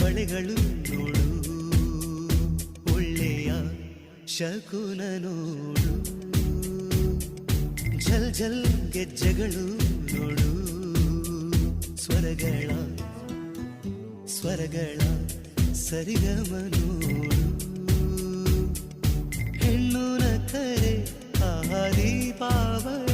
ಬಳೆಗಳು ನೋಡು, ಒಳ್ಳೆಯ ಶಕುನ ನೋಡು. ಝಲ್ ಝಲ್ ಗೆಜ್ಜೆಗಳು ನೋಡು, ಸ್ವರಗಳ ಸರಿಗಮ ನೋಡು. ಹೆಣ್ಣು ನಕ್ಕರೆ ಆದೀಪಾವಳಿ